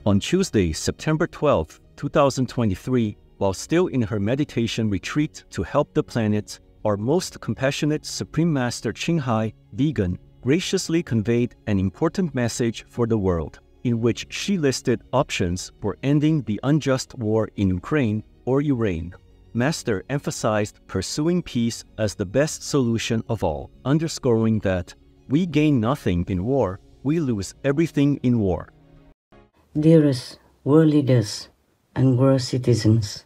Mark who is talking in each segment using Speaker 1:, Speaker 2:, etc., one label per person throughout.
Speaker 1: On Tuesday, September 12, 2023, while still in her meditation retreat to help the planet, our most compassionate Supreme Master Thanh Vegan graciously conveyed an important message for the world, in which she listed options for ending the unjust war in Ukraine or Iran. Master emphasized pursuing peace as the best solution of all, underscoring that we gain nothing in war, we lose everything in war.
Speaker 2: Dearest world leaders and world citizens,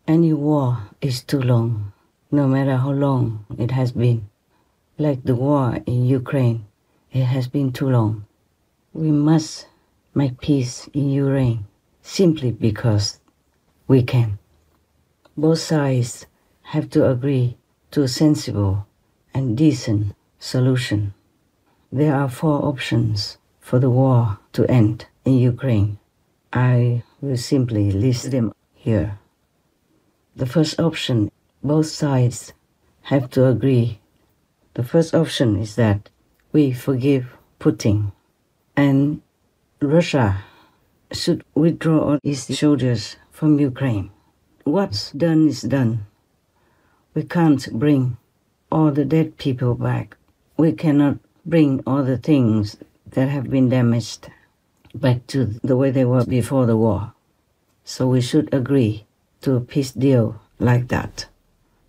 Speaker 2: any war is too long, no matter how long it has been. Like the war in Ukraine, it has been too long. We must make peace in Ukraine simply because we can. Both sides have to agree to a sensible and decent solution. There are 4 options for the war to end in Ukraine. I will simply list them here. The first option, both sides have to agree. The first option is that we forgive Putin and Russia should withdraw all its soldiers from Ukraine. What's done is done. We can't bring all the dead people back. We cannot bring all the things that have been damaged back to the way they were before the war. So we should agree to a peace deal like that.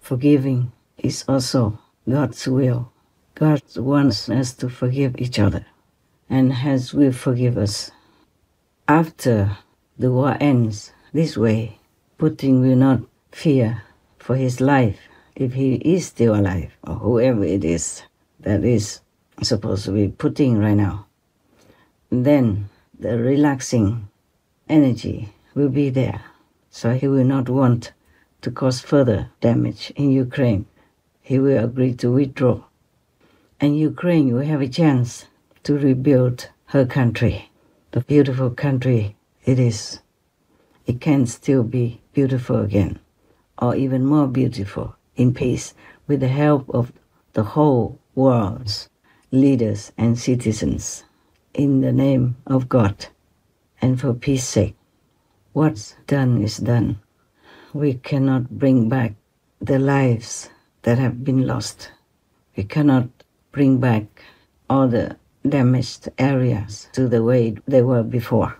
Speaker 2: Forgiving is also God's will. God wants us to forgive each other, and His will forgive us. After the war ends this way, Putin will not fear for his life if he is still alive, or whoever it is that is supposed to be Putin right now. Then the relaxing energy will be there, so he will not want to cause further damage in Ukraine. He will agree to withdraw. And Ukraine will have a chance to rebuild her country, the beautiful country it is. It can still be beautiful again, or even more beautiful in peace with the help of the whole world's leaders and citizens, in the name of God and for peace sake. What's done is done. We cannot bring back the lives that have been lost. We cannot bring back all the damaged areas to the way they were before.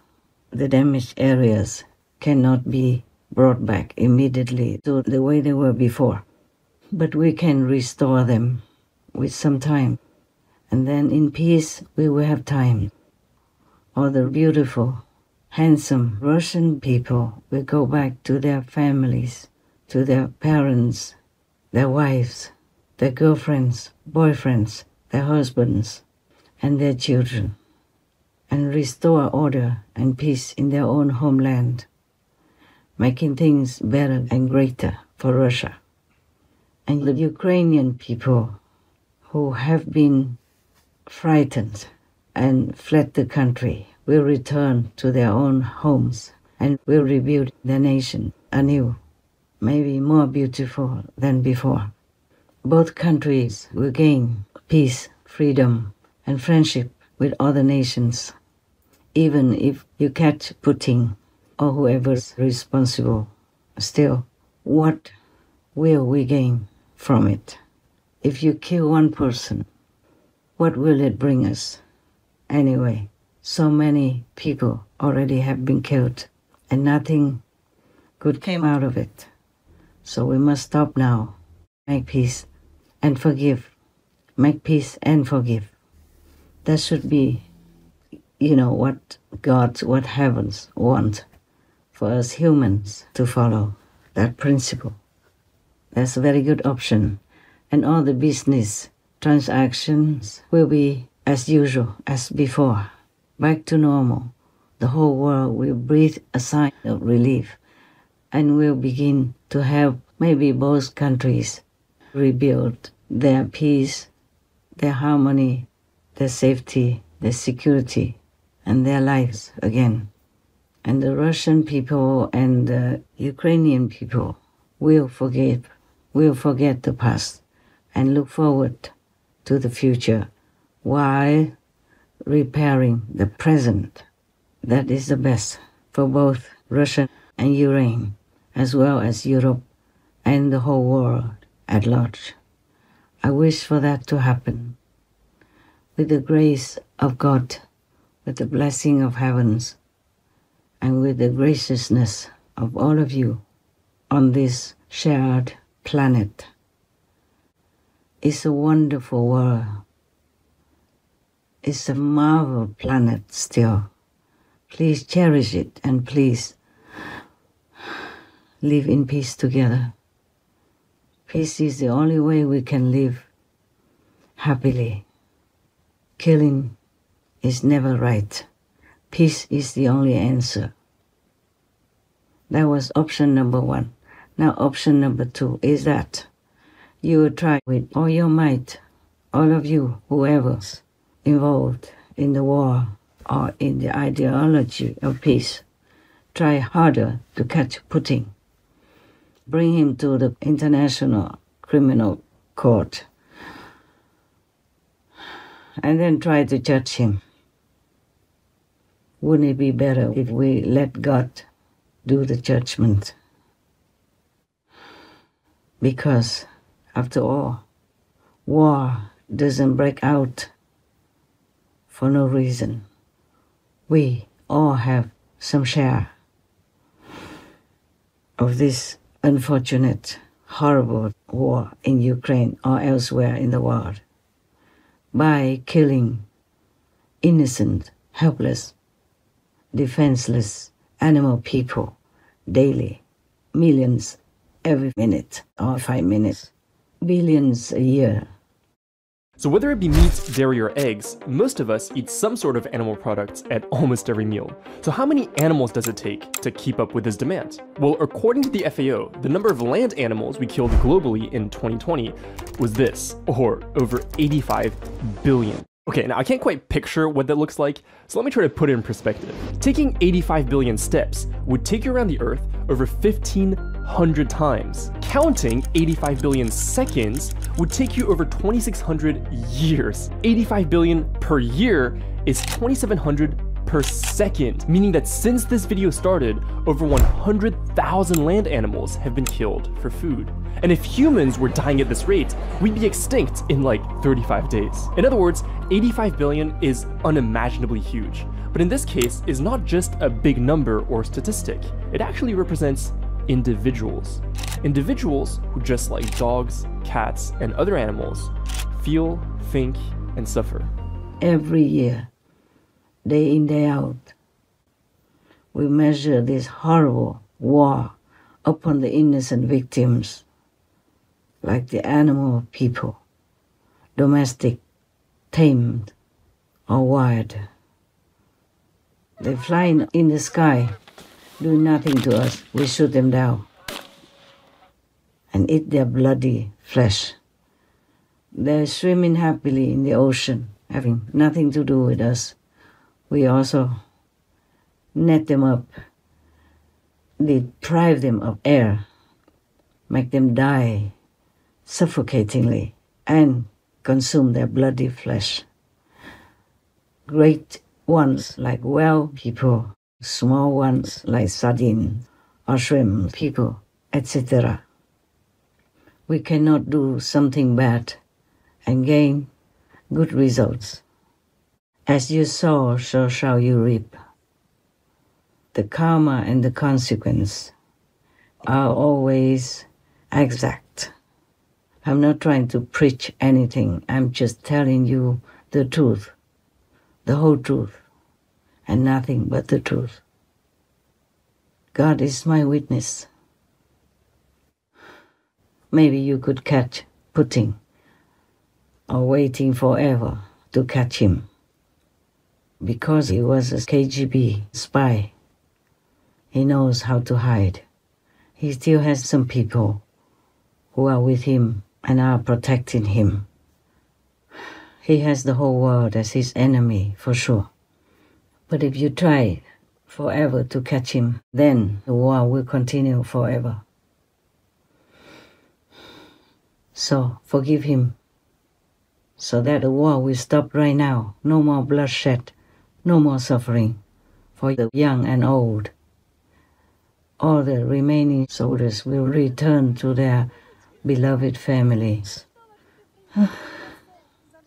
Speaker 2: The damaged areas cannot be brought back immediately to the way they were before. But we can restore them with some time. And then in peace we will have time. All the beautiful, handsome Russian people will go back to their families, to their parents, their wives, their girlfriends, boyfriends, their husbands, and their children, and restore order and peace in their own homeland, making things better and greater for Russia. And the Ukrainian people who have been frightened and fled the country will return to their own homes and will rebuild their nation anew, maybe more beautiful than before. Both countries will gain peace, freedom, and friendship with other nations, even if you catch Putin or whoever's responsible. Still, what will we gain from it? If you kill one person, what will it bring us? Anyway, so many people already have been killed, and nothing good came out of it. So we must stop now, make peace and forgive. Make peace and forgive. That should be, what God, what heavens want for us humans to follow, that principle. That's a very good option. And all the business transactions will be as usual, as before, back to normal. The whole world will breathe a sigh of relief and will begin to help maybe both countries rebuild their peace, their harmony, their safety, their security, and their lives again. And the Russian people and the Ukrainian people will forget the past and look forward to the future while repairing the present That is the best for both Russia and Ukraine, as well as Europe and the whole world at large. I wish for that to happen. With the grace of God, with the blessing of heavens, and with the graciousness of all of you on this shared planet. It's a wonderful world. It's a marvel planet still. Please cherish it and please live in peace together. Peace is the only way we can live happily. Killing is never right. Peace is the only answer. That was option number 1. Now option number 2 is that you will try with all your might, all of you, whoever's involved in the war or in the ideology of peace, try harder to catch Putin. Bring him to the International Criminal Court and then try to judge him. Wouldn't it be better if we let God do the judgment? Because, after all, war doesn't break out for no reason. We all have some share of this unfortunate, horrible war in Ukraine or elsewhere in the world by killing innocent, helpless, defenseless animal people daily, millions every minute or 5 minutes, billions a year.
Speaker 3: So whether it be meat, dairy, or eggs, most of us eat some sort of animal products at almost every meal. So how many animals does it take to keep up with this demand? Well, according to the FAO, the number of land animals we killed globally in 2020 was this, or over 85 billion. Okay, now I can't quite picture what that looks like, so let me try to put it in perspective. Taking 85 billion steps would take you around the Earth over 1,500 times. Counting 85 billion seconds would take you over 2,600 years. 85 billion per year is 2,700 per second, meaning that since this video started, over 100,000 land animals have been killed for food. And if humans were dying at this rate, we'd be extinct in like 35 days. In other words, 85 billion is unimaginably huge. But in this case, is not just a big number or statistic. It actually represents individuals. Individuals who, just like dogs, cats, and other animals, feel, think, and suffer.
Speaker 2: Every year, day in, day out, we measure this horrible war upon the innocent victims, like the animal people, domestic, tamed, or wild. They fly in the sky, do nothing to us. We shoot them down and eat their bloody flesh. They're swimming happily in the ocean, having nothing to do with us. We also net them up, deprive them of air, make them die suffocatingly, and consume their bloody flesh. Great ones like whale people, small ones like sardine or shrimp people, etc. We cannot do something bad and gain good results. As you sow, so shall you reap. The karma and the consequence are always exact. I'm not trying to preach anything. I'm just telling you the truth, the whole truth, and nothing but the truth. God is my witness. Maybe you could catch Putin, or waiting forever to catch him, because he was a KGB spy. He knows how to hide. He still has some people who are with him and are protecting him. He has the whole world as his enemy, for sure. But if you try forever to catch him, then the war will continue forever. So forgive him, so that the war will stop right now. No more bloodshed, no more suffering for the young and old. All the remaining soldiers will return to their beloved families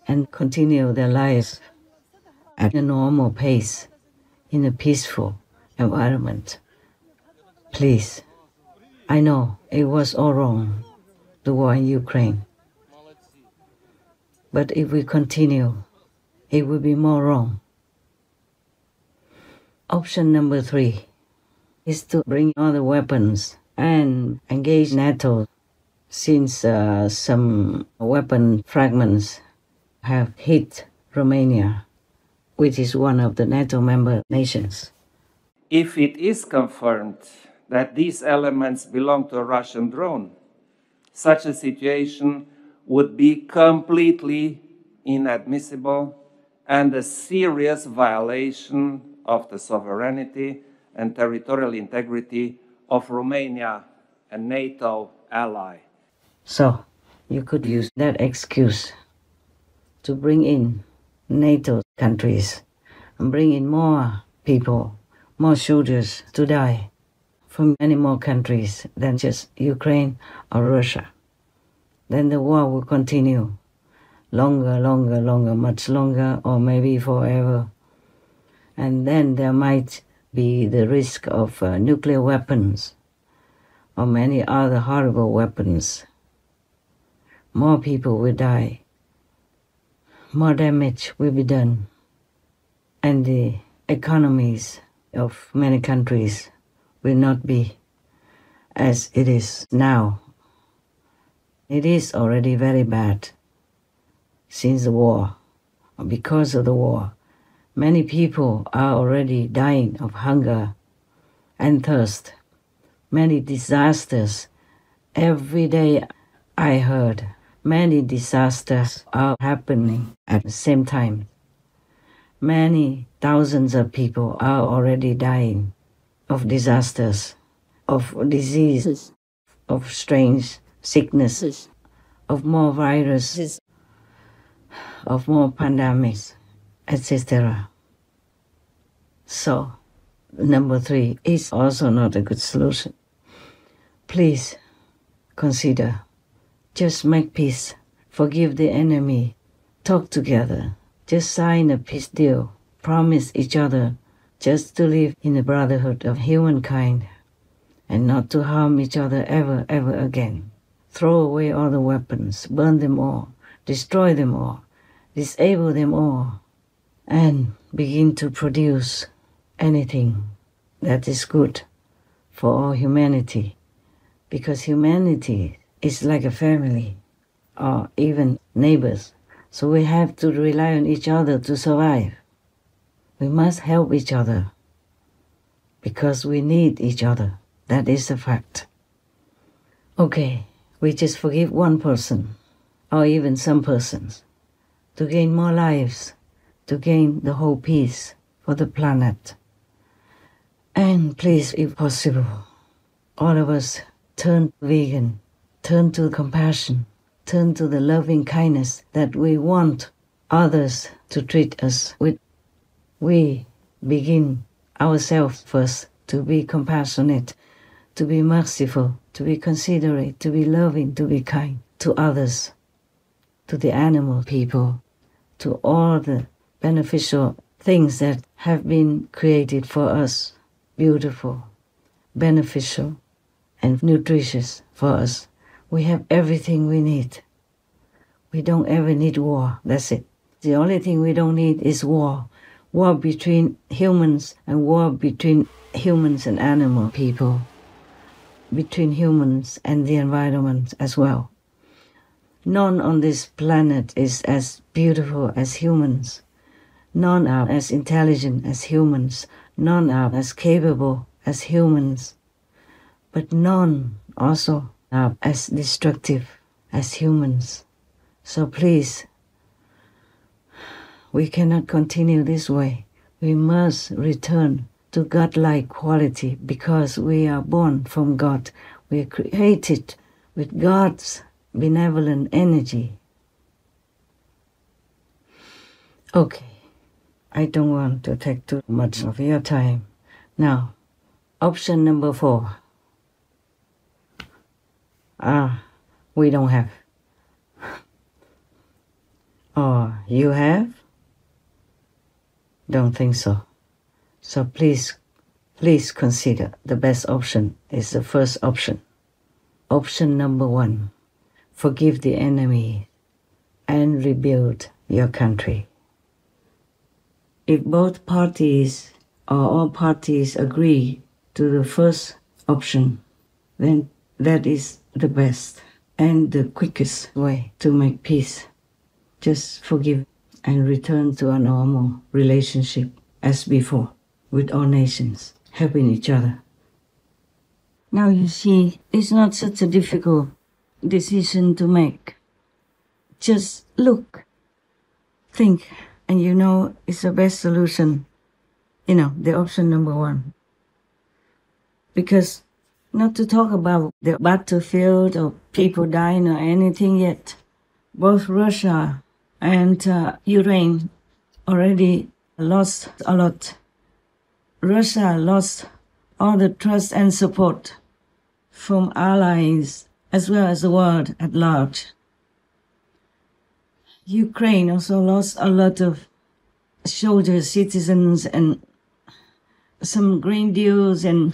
Speaker 2: and continue their lives at a normal pace in a peaceful environment. Please, I know it was all wrong, the war in Ukraine. But if we continue, it will be more wrong. Option number 3 is to bring all the weapons and engage NATO, since some weapon fragments have hit Romania, which is one of the NATO member nations.
Speaker 4: If it is confirmed that these elements belong to a Russian drone, such a situation would be completely inadmissible and a serious violation of the sovereignty and territorial integrity of Romania, a NATO ally.
Speaker 2: So, you could use that excuse to bring in NATO countries and bring in more people, more soldiers to die from many more countries than just Ukraine or Russia. Then the war will continue longer, much longer, or maybe forever. And then there might be the risk of nuclear weapons or many other horrible weapons. More people will die. More damage will be done. And the economies of many countries will not be as it is now. It is already very bad since the war, or because of the war. Many people are already dying of hunger and thirst. Many disasters. Every day I heard many disasters are happening at the same time. Many thousands of people are already dying of disasters, of diseases, of strange sicknesses, of more viruses, of more pandemics, etc. So, number 3 is also not a good solution. Please consider, just make peace, forgive the enemy, talk together, just sign a peace deal, promise each other just to live in the brotherhood of humankind and not to harm each other ever again. Throw away all the weapons, burn them all, destroy them all, disable them all, and begin to produce anything that is good for all humanity. Because humanity is like a family or even neighbors. So we have to rely on each other to survive. We must help each other because we need each other. That is a fact. Okay, we just forgive one person or even some persons to gain more lives, to gain the whole peace for the planet. And please, if possible, all of us turn vegan, turn to compassion, turn to the loving kindness that we want others to treat us with. We begin ourselves first to be compassionate, to be merciful, to be considerate, to be loving, to be kind to others, to the animal people, to all the beneficial things that have been created for us, beautiful, beneficial, and nutritious for us. We have everything we need. We don't ever need war, that's it. The only thing we don't need is war. War between humans and war between humans and animal people, between humans and the environment as well. None on this planet is as beautiful as humans. None are as intelligent as humans. None are as capable as humans. But none also are as destructive as humans. So please, we cannot continue this way. We must return to God-like quality because we are born from God. We are created with God's benevolent energy. Okay, I don't want to take too much of your time. Now, option number 4. We don't have. Or you have? Don't think so. So please consider the best option is the first option. Option number 1, forgive the enemy and rebuild your country. If both parties or all parties agree to the first option, then that is the best and the quickest way to make peace. Just forgive and return to a normal relationship as before with all nations, helping each other. Now you see, it's not such a difficult decision to make. Just look, think, and you know it's the best solution. The option number 1. Because not to talk about the battlefield or people dying or anything yet, both Russia and Ukraine already lost a lot. Russia lost all the trust and support from allies as well as the world at large. Ukraine also lost a lot of soldiers, citizens, and some grain deals, and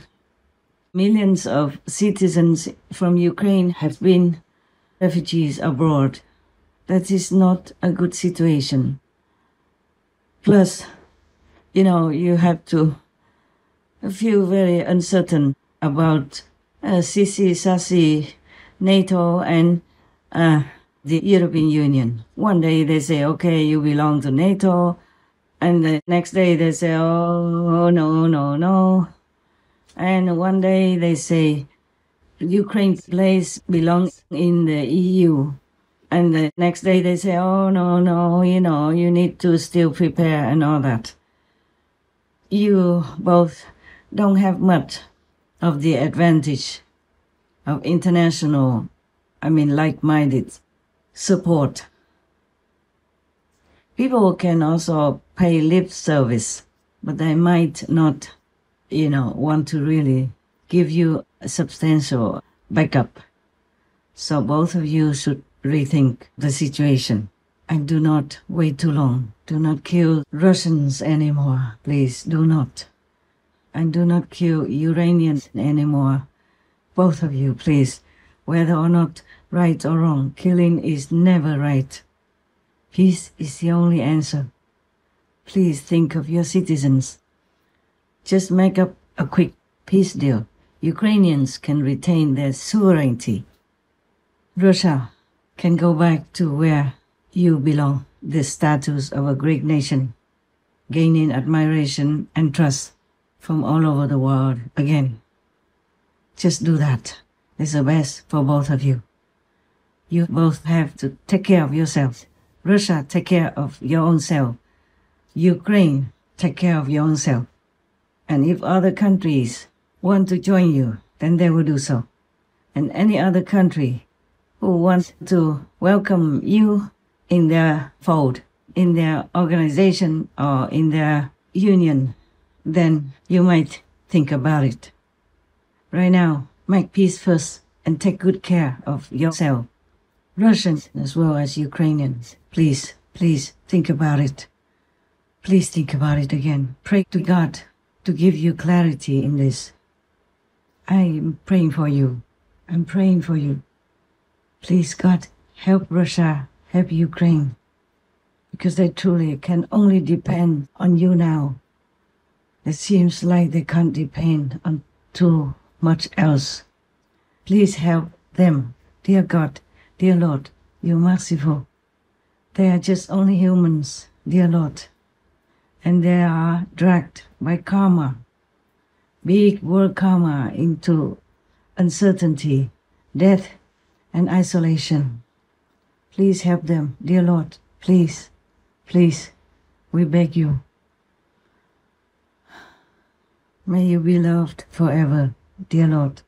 Speaker 2: millions of citizens from Ukraine have been refugees abroad. That is not a good situation. Plus, you have to feel very uncertain about sassy NATO and the European Union. One day they say, okay, you belong to NATO, and the next day they say, oh, no. And one day they say, Ukraine's place belongs in the EU. And the next day they say, oh, no, you need to still prepare and all that. You both don't have much of the advantage of international, like-minded support. People can also pay lip service, but they might not, want to really give you a substantial backup. So both of you should rethink the situation and do not wait too long. Do not kill Russians anymore, please, do not. And do not kill Ukrainians anymore. Both of you, please. Whether or not right or wrong, killing is never right. Peace is the only answer. Please think of your citizens. Just make up a quick peace deal. Ukrainians can retain their sovereignty. Russia can go back to where you belong, the status of a great nation, gaining admiration and trust from all over the world again. Just do that. It's the best for both of you. You both have to take care of yourselves. Russia, take care of your own self. Ukraine, take care of your own self. And if other countries want to join you, then they will do so. And any other country who wants to welcome you in their fold, in their organization or in their union, then you might think about it. Right now, make peace first and take good care of yourself. Russians as well as Ukrainians, please think about it. Please think about it again. Pray to God to give you clarity in this. I am praying for you. I'm praying for you. Please, God, help Russia, help Ukraine, because they truly can only depend on you now. It seems like they can't depend on too much else. Please help them, dear God, dear Lord, you're merciful. They are just only humans, dear Lord, and they are dragged by karma, big world karma, into uncertainty, death, and isolation. Please help them, dear Lord, please, we beg you. May you be loved forever, dear Lord.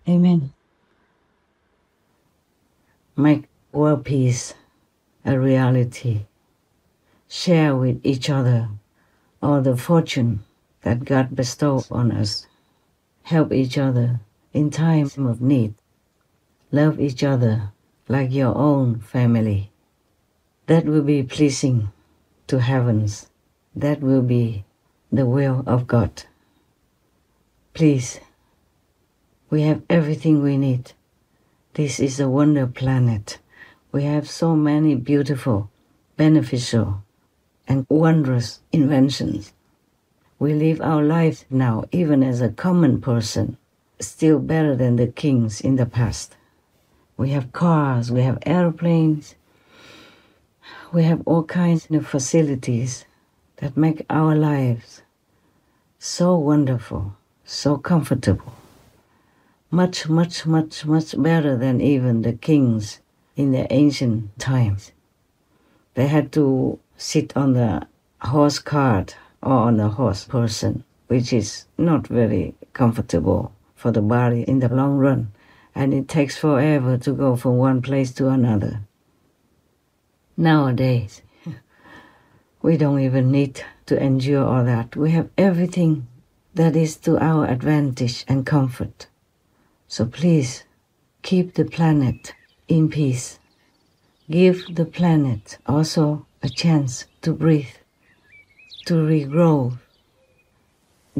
Speaker 2: Amen. Make world peace a reality. Share with each other or the fortune that God bestows on us. Help each other in time of need. Love each other like your own family. That will be pleasing to heavens. That will be the will of God. Please, we have everything we need. This is a wonder planet. We have so many beautiful, beneficial, and wondrous inventions. We live our life now, even as a common person, still better than the kings in the past. We have cars, we have airplanes, we have all kinds of facilities that make our lives so wonderful, so comfortable. Much, much, much, much better than even the kings in the ancient times. They had to sit on the horse cart or on a horse person, which is not very comfortable for the body in the long run, and it takes forever to go from one place to another. Nowadays, we don't even need to endure all that. We have everything that is to our advantage and comfort. So please, keep the planet in peace. Give the planet also a chance to breathe, to regrow.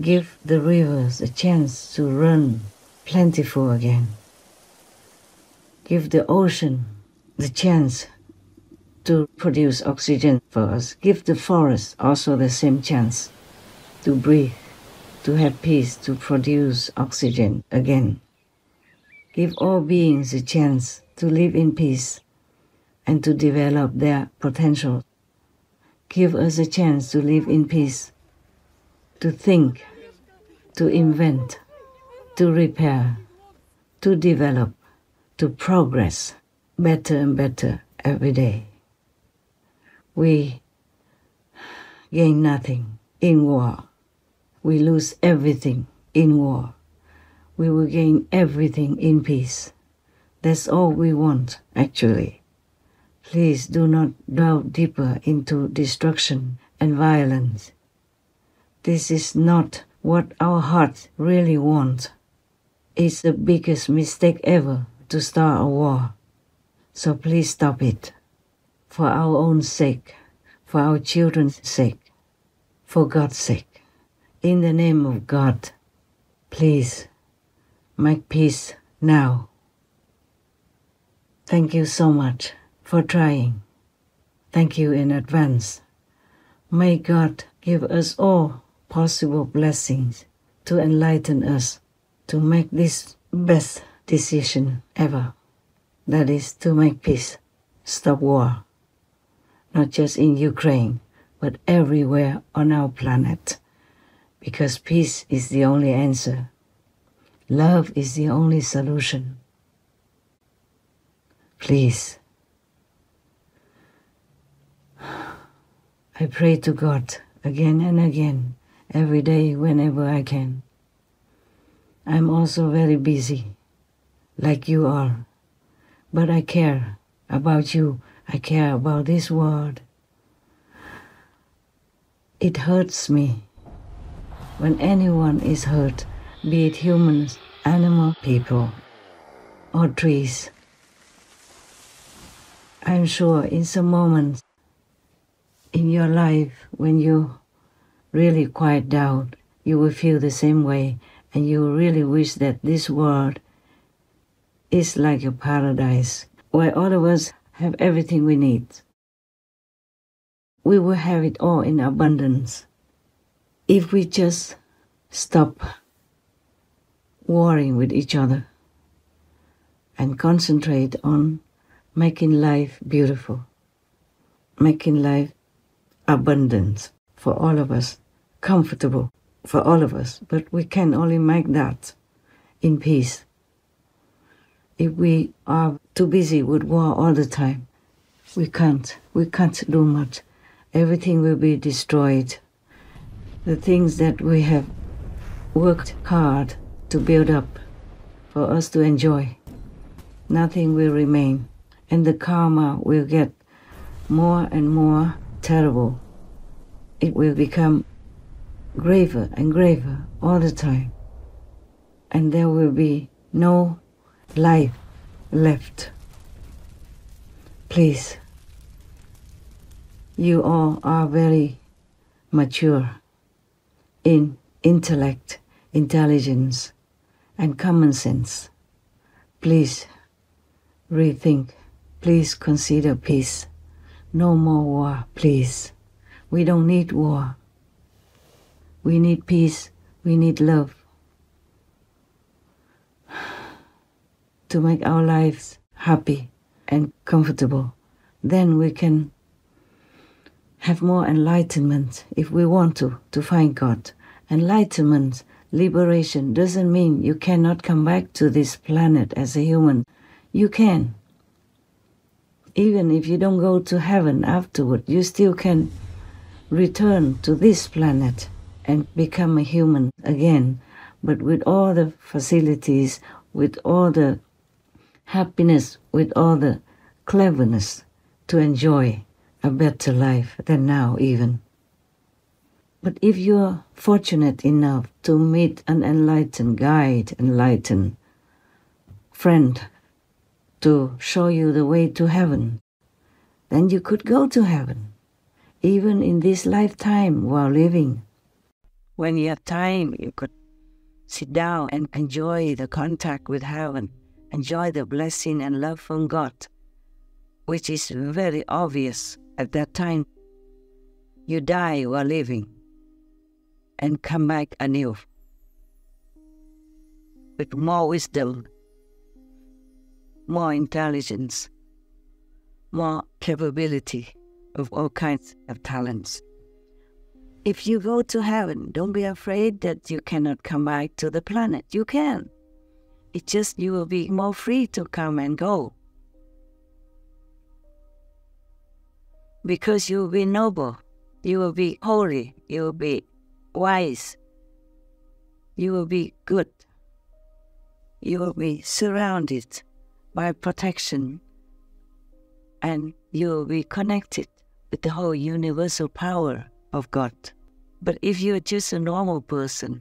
Speaker 2: Give the rivers a chance to run plentiful again. Give the ocean the chance to produce oxygen for us. Give the forest also the same chance to breathe, to have peace, to produce oxygen again. Give all beings a chance to live in peace and to develop their potential. Give us a chance to live in peace, to think, to invent, to repair, to develop, to progress better and better every day. We gain nothing in war. We lose everything in war. We will gain everything in peace. That's all we want, actually. Please do not delve deeper into destruction and violence. This is not what our hearts really want. It's the biggest mistake ever to start a war. So please stop it. For our own sake, for our children's sake, for God's sake. In the name of God, please make peace now. Thank you so much for trying. Thank you in advance. May God give us all possible blessings to enlighten us to make this best decision ever. That is to make peace, stop war. Not just in Ukraine, but everywhere on our planet. Because peace is the only answer. Love is the only solution. Please. I pray to God again and again, every day whenever I can. I'm also very busy, like you are. But I care about you. I care about this world. It hurts me when anyone is hurt, be it humans, animal, people, or trees. I'm sure in some moments in your life when you really quiet down, you will feel the same way, and you will really wish that this world is like a paradise where all of us have everything we need. We will have it all in abundance if we just stop warring with each other and concentrate on making life beautiful, making life abundant for all of us, comfortable for all of us. But we can only make that in peace. If we are too busy with war all the time, we can't do much. Everything will be destroyed. The things that we have worked hard to build up for us to enjoy, nothing will remain. And the karma will get more and more terrible. It will become graver and graver all the time. And there will be no life left. Please, you all are very mature in intellect, intelligence, and common sense. Please rethink. Please consider peace. No more war, please. We don't need war. We need peace. We need love to make our lives happy and comfortable. Then we can have more enlightenment if we want to find God. Enlightenment, liberation doesn't mean you cannot come back to this planet as a human. You can. Even if you don't go to heaven afterward, you still can return to this planet and become a human again, but with all the facilities, with all the happiness, with all the cleverness to enjoy a better life than now even. But if you're fortunate enough to meet an enlightened guide, enlightened friend to show you the way to heaven, then you could go to heaven, even in this lifetime while living. When you have time, you could sit down and enjoy the contact with heaven, enjoy the blessing and love from God, which is very obvious at that time. You die while living and come back anew with more wisdom, more intelligence, more capability of all kinds of talents. If you go to heaven, don't be afraid that you cannot come back to the planet. You can. It's just you will be more free to come and go. Because you will be noble, you will be holy, you will be wise, you will be good, you will be surrounded by protection, and you will be connected with the whole universal power of God. But if you're just a normal person,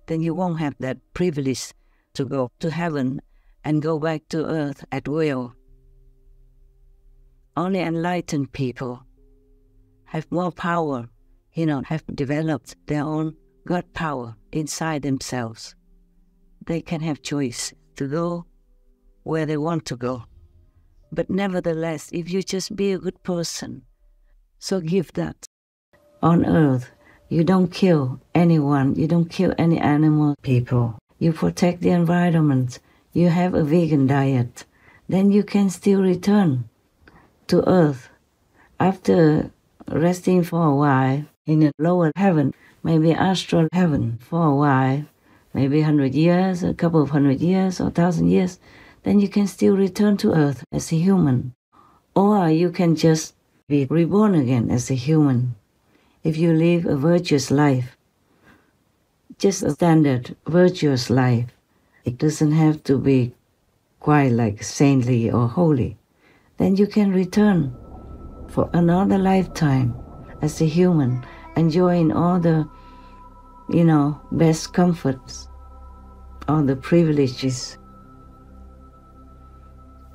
Speaker 2: then you won't have that privilege to go to heaven and go back to earth at will. Only enlightened people have more power, have developed their own God power inside themselves. They can have choice to go where they want to go. But nevertheless, if you just be a good person, so give that. On earth, you don't kill anyone, you don't kill any animal people. You protect the environment, you have a vegan diet, then you can still return to earth after resting for a while in a lower heaven, maybe astral heaven for a while, maybe 100 years, a couple of 100 years or 1,000 years, then you can still return to earth as a human. Or you can just be reborn again as a human. If you live a virtuous life, just a standard virtuous life, it doesn't have to be quite like saintly or holy, then you can return for another lifetime as a human, enjoying all the, best comforts, all the privileges.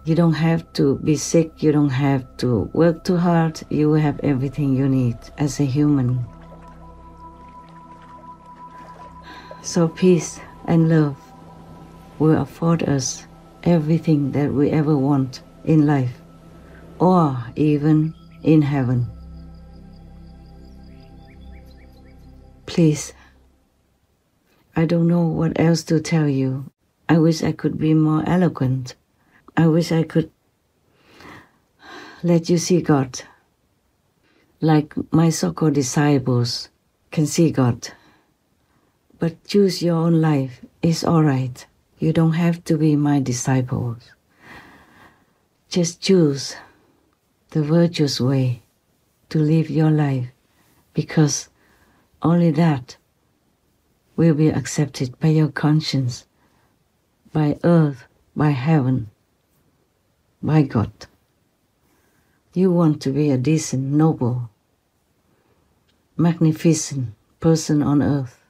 Speaker 2: You don't have to be sick, you don't have to work too hard, you will have everything you need as a human. So peace and love will afford us everything that we ever want in life, or even in heaven. Please, I don't know what else to tell you. I wish I could be more eloquent. I wish I could let you see God, like my so-called disciples can see God. But choose your own life. It's all right. You don't have to be my disciples. Just choose the virtuous way to live your life, because only that will be accepted by your conscience, by earth, by heaven, by God. You want to be a decent, noble, magnificent person on earth,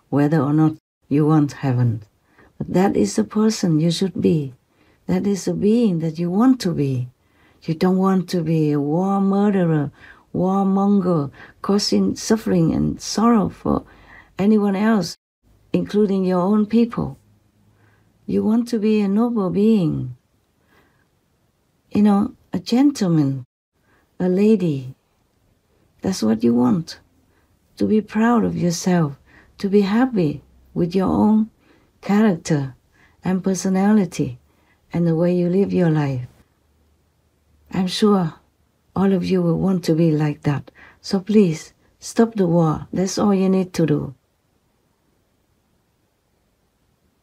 Speaker 2: whether or not you want heaven. But that is the person you should be. That is the being that you want to be. You don't want to be a war murderer, warmonger, causing suffering and sorrow for anyone else, including your own people. You want to be a noble being, a gentleman, a lady. That's what you want. To be proud of yourself, to be happy with your own character and personality and the way you live your life. I'm sure all of you will want to be like that. So please, stop the war. That's all you need to do.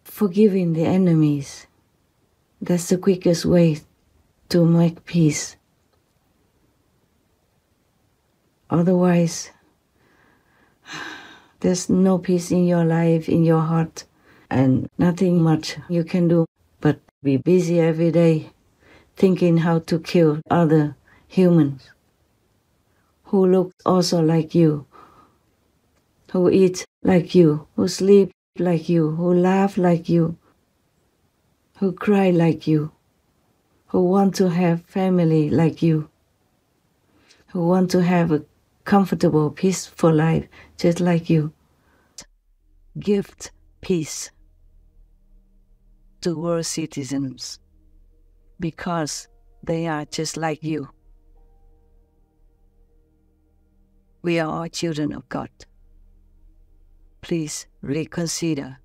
Speaker 2: Forgiving the enemies. That's the quickest way to make peace. Otherwise, there's no peace in your life, in your heart, and nothing much you can do but be busy every day thinking how to kill other humans who look also like you, who eat like you, who sleep like you, who laugh like you, who cry like you, who want to have family like you, who want to have a comfortable, peaceful life just like you. Gift peace to world citizens because they are just like you. We are all children of God. Please reconsider.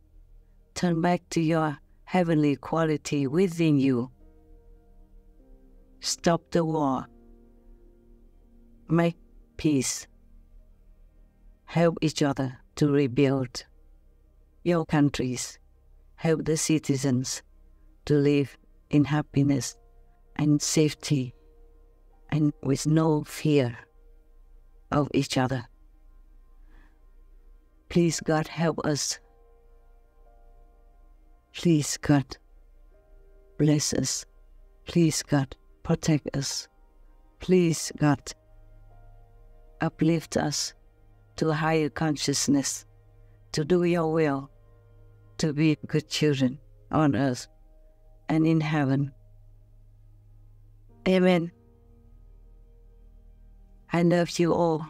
Speaker 2: Turn back to your heavenly quality within you. Stop the war. Make peace. Help each other to rebuild your countries. Help the citizens to live in happiness and safety and with no fear of each other. Please, God, help us. Please, God, bless us. Please, God, protect us. Please, God, uplift us to a higher consciousness, to do your will, to be good children on earth and in heaven. Amen. I love you all.